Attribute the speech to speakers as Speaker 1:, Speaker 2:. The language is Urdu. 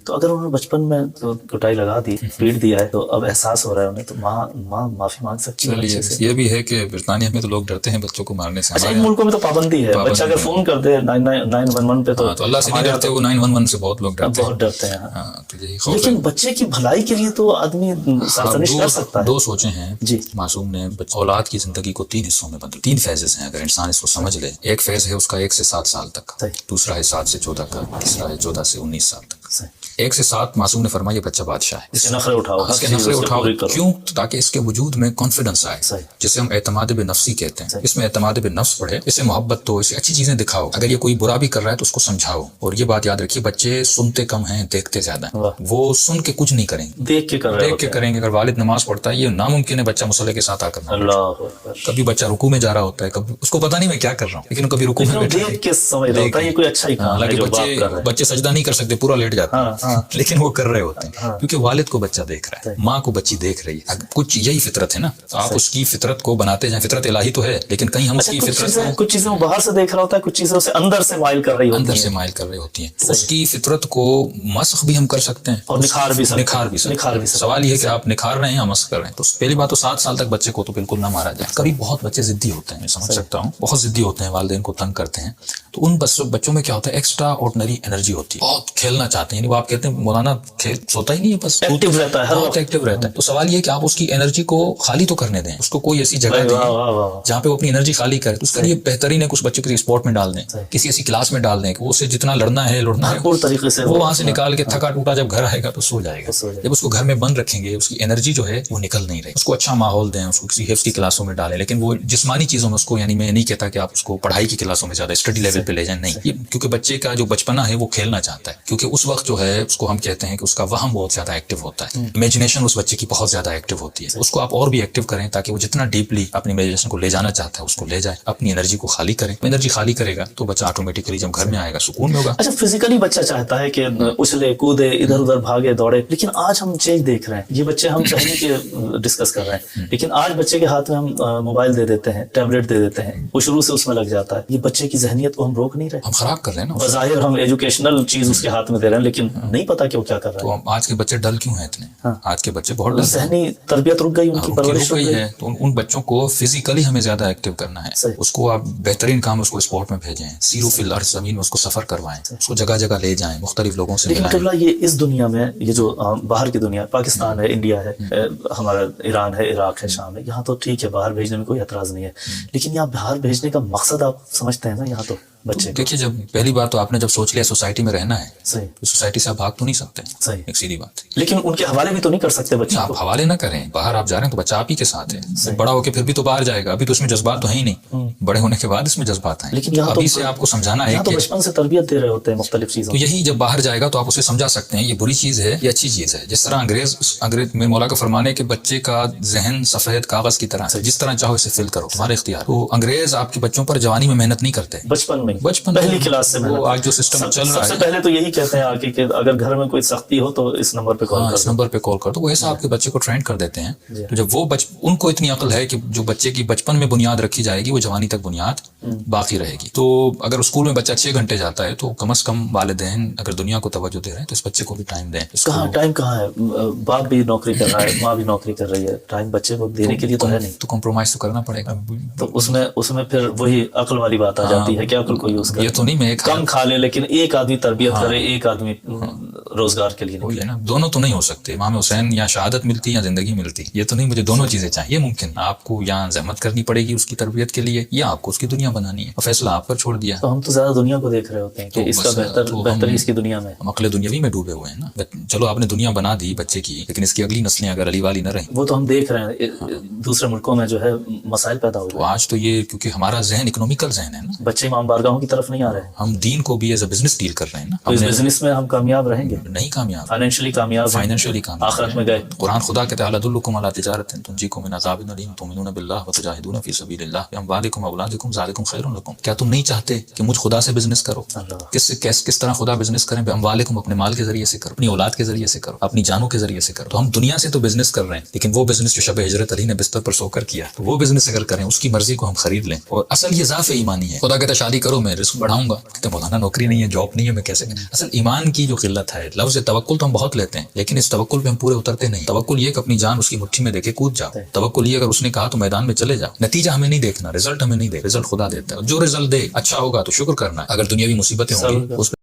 Speaker 1: تو اگر انہوں نے بچپن میں کٹائی لگا دی، پیٹ دیا ہے، تو اب احساس ہو رہا ہے انہیں، تو ماں معافی مانگ سکتی ہے بچے سے؟
Speaker 2: یہ بھی ہے کہ برطانیہ میں تو لوگ ڈرتے ہیں بچوں کو مارنے سے.
Speaker 1: اچھا، ان ملکوں میں تو پابندی ہے، بچہ اگر فون کر دے 911 پہ تو
Speaker 2: اللہ سے نہیں ڈرتے، وہ 911 سے بہت لوگ ڈرتے ہیں،
Speaker 1: بہت ڈرتے ہیں.
Speaker 2: تو یہی خوف ہے.
Speaker 1: لیکن بچے کی بھلائی کے لیے تو آدمی سرزنش کر سکتا ہے.
Speaker 2: دو سوچیں ہیں
Speaker 1: جی.
Speaker 2: معصوم نے اولاد کی زندگی کو 3 حصوں میں بدل، 3 فیزز ہیں اگر انسان اس کو سمجھ لے. ایک فیز ہے اس کا 1 سے 7 سال تک کا، دوسرا ہے 7 سے 14 کا، تیسرا ہے 14 سے 19 سال تک. 1 سے 7 معصوم نے فرمایا یہ بچہ بادشاہ ہے،
Speaker 1: اس کے نخرے اٹھاؤ،
Speaker 2: اس کے نخرے اٹھاؤ. کیوں؟ تاکہ اس کے وجود میں کانفیڈنس آئے، جسے ہم اعتماد بنفسی کہتے ہیں. اس میں اعتماد بنفس پڑھے، اسے محبت دو، اسے اچھی چیزیں دکھاؤ. اگر یہ کوئی برا بھی کر رہا ہے تو اس کو سمجھاؤ. اور یہ بات یاد رکھیے، بچے سنتے کم ہیں، دیکھتے زیادہ ہیں. وہ سن کے کچھ نہیں کریں گے، دیکھ کے کریں گے. اگر والد نماز پڑھتا ہے، یہ ناممکن ہے بچہ مصلی کے ساتھ آ کر. کبھی بچہ رکوع میں جا رہا ہوتا ہے، کبھی اس کو پتا نہیں میں کیا کر رہا ہوں، لیکن کبھی رکوع میں
Speaker 1: دیکھ کے سمجھ رہا ہوتا ہے یہ کوئی اچھا ہی کام ہے.
Speaker 2: بچے سجدہ نہیں کر سکتے، پورا لیٹ جاتے ہیں، لیکن وہ کر رہے ہوتے ہیں کیونکہ والد کو بچہ دیکھ رہا ہے، ماں کو بچی دیکھ رہی ہے. کچھ یہی فطرت ہے نا، آپ اس کی فطرت کو بناتے جائیں. فطرت الہی تو ہے، لیکن کہیں ہم اس کی فطرت
Speaker 1: کچھ چیزیں وہ باہر سے دیکھ رہا ہوتا ہے، کچھ چیزیں اسے اندر سے مائل کر رہی
Speaker 2: ہوتی ہیں. اس کی فطرت کو مسخ بھی ہم کر سکتے ہیں اور نکھار بھی سکتے. سوال یہ ہے کہ آپ نکھار رہے ہیں یا مسخ کر رہے ہیں. تو پہلی بات تو 7 سال تک بچے کو تو بالکل نہ مارا جائے. کبھی بہت بچے ضدی ہوتے ہیں، میں سمجھ سکتا ہوں، بہت ضدی ہوتے ہیں، والدین کو تنگ کرتے ہیں. تو ان بچوں میں کیا ہوتا ہے، ایکسٹرا آرڈنری انرجی ہوتی ہے، بہت کھیلنا چاہتے ہیں. یعنی وہ آپ کہتے ہیں مولانا سوتا ہی نہیں ہے، بس
Speaker 1: ایکٹیو رہتا ہے،
Speaker 2: بہت ایکٹیو رہتا ہے. تو سوال یہ ہے کہ آپ اس کی انرجی کو خالی تو کرنے دیں، اس کو کوئی ایسی جگہ دیں جہاں پہ وہ اپنی انرجی خالی کرے. تو اس کے لیے بہترین ہے کچھ بچے کسی اسپورٹ میں ڈال دیں، کسی ایسی کلاس میں ڈال دیں کہ اسے جتنا لڑنا ہے
Speaker 1: طریقے سے
Speaker 2: وہ وہاں سے نکال کے تھکا ٹوٹا جب گھر آئے گا تو سو جائے گا. جب اس کو گھر میں بند رکھیں گے، اس کی انرجی جو ہے وہ نکل نہیں رہی. اس کو اچھا ماحول دیں، اس کو کسی حفظ کی کلاسوں میں ڈالیں، لیکن وہ جسمانی چیزوں میں اس کو، یعنی میں نہیں کہتا کہ آپ اس کو پڑھائی کی کلاسوں میں زیادہ اسٹڈی لیول پہ لے جائیں، نہیں. کیونکہ بچے کا جو بچپنا ہے وہ کھیلنا چاہتا ہے، کیونکہ اس وقت جو ہے اس کو ہم کہتے ہیں کہ اس کا وہم بہت زیادہ ایکٹیو ہوتا ہے، امیجنیشن اس بچے کی بہت زیادہ ایکٹیو ہوتی ہے. اس کو آپ اور بھی ایکٹیو کریں تاکہ وہ جتنا ڈیپلی اپنی امیجنیشن کو لے جانا چاہتا ہے اس کو لے جائے. اپنی انرجی کو خالی کریں. انرجی خالی کرے گا تو بچہ آٹومیٹکلی جب گھر میں آئے گا سکون میں ہوگا.
Speaker 1: اچھا، فزیکلی بچہ چاہتا ہے کہ اچھلے کودے، ادھر ادھر بھاگے دوڑے، لیکن آج ہم چینج دیکھ رہے ہیں. یہ بچے ہم پہلے کے ڈسکس کر رہے ہیں، لیکن آج بچے کے ہاتھ میں ہم موبائل دے دیتے ہیں، ٹیبلٹ دے دیتے ہیں، وہ شروع سے اس میں لگ جاتا ہے. یہ بچے کی ذہنیت کو ہم روک نہیں رہے،
Speaker 2: ہم خراب کر رہے ہیں نا.
Speaker 1: بظاہر ہم ایجوکیشنل چیز اس کے ہاتھ میں دے رہے ہیں، لیکن نہیں پتا کہ وہ کیا کر رہا ہے.
Speaker 2: تو آج کے بچے ڈل کیوں ہیں اتنے؟ آج کے بچے بہت ڈل،
Speaker 1: ذہنی تربیت رک گئی، ان کی پرورش رک گئی
Speaker 2: ہے. تو ان بچوں کو فزیکلی ہمیں زیادہ ایکٹیو کرنا ہے. اس کو آپ بہترین کام اس کو اسپورٹ میں بھیجیں، سیرو فی الارض، زمین میں اس کو سفر کروائیں، اس کو جگہ جگہ لے جائیں، مختلف لوگوں سے ملائیں.
Speaker 1: لیکن یہ اس دنیا میں، یہ جو باہر کی دنیا، پاکستان ہے، انڈیا ہے، ہمارا ایران ہے، عراق ہے، شام ہے، یہاں تو ٹھیک ہے، باہر بھیجنے میں کوئی اعتراض نہیں ہے. لیکن یہاں باہر بھیجنے کا مقصد آپ سمجھتے ہیں نا؟ یہاں تو بچے
Speaker 2: دیکھیے، جب پہلی بات تو آپ نے جب سوچ لیا سوسائٹی میں رہنا ہے، تو سوسائٹی سے آپ بھاگ تو نہیں سکتے، ایک سیدھی بات.
Speaker 1: لیکن ان کے حوالے بھی تو نہیں کر سکتے بچے.
Speaker 2: آپ حوالے نہ کریں. باہر آپ جا رہے ہیں تو بچہ آپ ہی کے ساتھ ہے. بڑا ہو کے پھر بھی تو باہر جائے گا، ابھی تو اس میں جذبات تو ہیں ہی نہیں. بڑے ہونے کے بعد اس میں جذبات ہیں، لیکن ابھی سے آپ کو سمجھانا ہے کہ
Speaker 1: بچپن سے تربیت دے رہے ہوتے ہیں مختلف چیزوں.
Speaker 2: تو یہی جب باہر جائے گا تو آپ اسے سمجھا سکتے ہیں یہ بری چیز ہے، یہ اچھی چیز ہے. جس طرح انگریز میں مولا کا فرمانے کہ بچے کا ذہن سفید کاغذ کی طرح ہے، جس طرح چاہو اسے فل کرو، تمہارے اختیار. تو انگریز آپ کے بچوں پر جوانی میں محنت نہیں کرتے،
Speaker 1: بچپن پہلی کلاس سے.
Speaker 2: وہ آج جو سسٹم چل رہا ہے،
Speaker 1: سب سے پہلے تو یہی کہتے ہیں آگے کہ اگر گھر میں کوئی سختی ہو تو اس نمبر پہ کال کر.
Speaker 2: تو وہ ایسا آپ کے بچے کو ٹرین کر دیتے ہیں. تو جب وہ ان کو اتنی عقل ہے کہ جو بچے کی بچپن میں بنیاد رکھی جائے گی وہ جوانی تک بنیاد باقی رہے گی. تو اگر اسکول میں بچہ 6 گھنٹے جاتا ہے تو کم از کم والدین اگر دنیا کو توجہ دے رہے ہیں تو اس بچے کو بھی ٹائم دیں.
Speaker 1: ٹائم کہاں ہے؟ باپ بھی نوکری کر رہا ہے، ماں بھی نوکری کر رہی ہے، ٹائم بچے کو دینے کے لیے تو ہے نہیں.
Speaker 2: تو کمپرومائز تو کرنا پڑے گا.
Speaker 1: تو اس میں پھر وہی عقل والی بات آ جاتی ہے کہ عقل کو یوز کرے.
Speaker 2: یہ تو نہیں میں
Speaker 1: کم کھا لے لیکن ایک آدمی تربیت کرے، ایک آدمی روزگار کے لیے
Speaker 2: نکلے. دونوں تو نہیں ہو سکتے. امام حسین یا شہادت ملتی یا زندگی ملتی. یہ تو نہیں، مجھے دونوں چیزیں چاہیے. ممکن آپ کو یہاں زحمت کرنی پڑے گی اس کی تربیت کے لیے، یا آپ کو اس کی دنیا بنانی ہے، اور فیصلہ آپ پر چھوڑ دیا.
Speaker 1: تو ہم تو زیادہ دنیا کو دیکھ رہے ہوتے ہیں کہ اس کا بہتر اس کی دنیا میں.
Speaker 2: ہم عقل دنیاوی میں ڈوبے ہوئے ہیں نا. چلو آپ نے دنیا بنا دی بچے کی، لیکن اس کی اگلی نسلیں اگر علی والی نہ رہیں.
Speaker 1: وہ تو ہم دیکھ رہے ہیں دوسرے ملکوں میں جو ہے مسائل پیدا ہو گئے.
Speaker 2: آج تو یہ کیونکہ ہمارا ذہن اکنامیکل ذہن ہے نا،
Speaker 1: بچے امام بارگاہوں کی طرف نہیں آ رہے.
Speaker 2: ہم دین کو بھی ایز اے بزنس ڈیل کر رہے ہیں نا.
Speaker 1: اس بزنس میں ہم کامیاب رہیں گے؟
Speaker 2: نہیں کامیاب.
Speaker 1: فائنینشلی کامیاب، آخرت میں گئے.
Speaker 2: قرآن خدا کہتا ہے ادلکم علی تجارۃ تنجیکم من عذاب الیم تؤمنون باللہ وتجاہدون فی سبیل اللہ باموالکم واولادکم ذالکم خیر لکم. کیا تم نہیں چاہتے کہ مجھ خدا سے بزنس کرو؟ کس طرح خدا بزنس کریں؟ باموالکم، اپنے مال کے ذریعے سے کرو، اپنی اولاد کے ذریعے سے کرو، اپنی جانوں کے ذریعے سے کرو. تو ہم دنیا سے تو بزنس کر رہے ہیں، لیکن وہ بزنس جو شب ہجرت علی نے بستر پر سو کر کیا، تو وہ بزنس اگر کریں اس کی مرضی کو ہم خرید لیں. اور اصل یہ ضعف ایمانی ہے. خدا کہتا ہے شادی کرو کرو میں رزق بڑھاؤں گا. تو مولانا نوکری نہیں ہے, جاب نہیں ہے, میں کیسے. اصل ایمان کی جو قلت ہے. لفظ توکل تو ہم بہت لیتے ہیں, لیکن اس توکل پہ ہم پورے اترتے نہیں. توکل یہ کہ اپنی جان اس کی مٹھی میں دیکھے کود جاؤ. توکل یہ اگر اس نے کہا تو میدان میں چلے جاؤ. نتیجہ ہمیں نہیں دیکھنا, رزلٹ ہمیں نہیں دیکھنا, رزلٹ خدا دیتا ہے. جو رزلٹ دے اچھا ہوگا تو شکر کرنا ہے, اگر دنیاوی مصیبتیں ہوں گی اس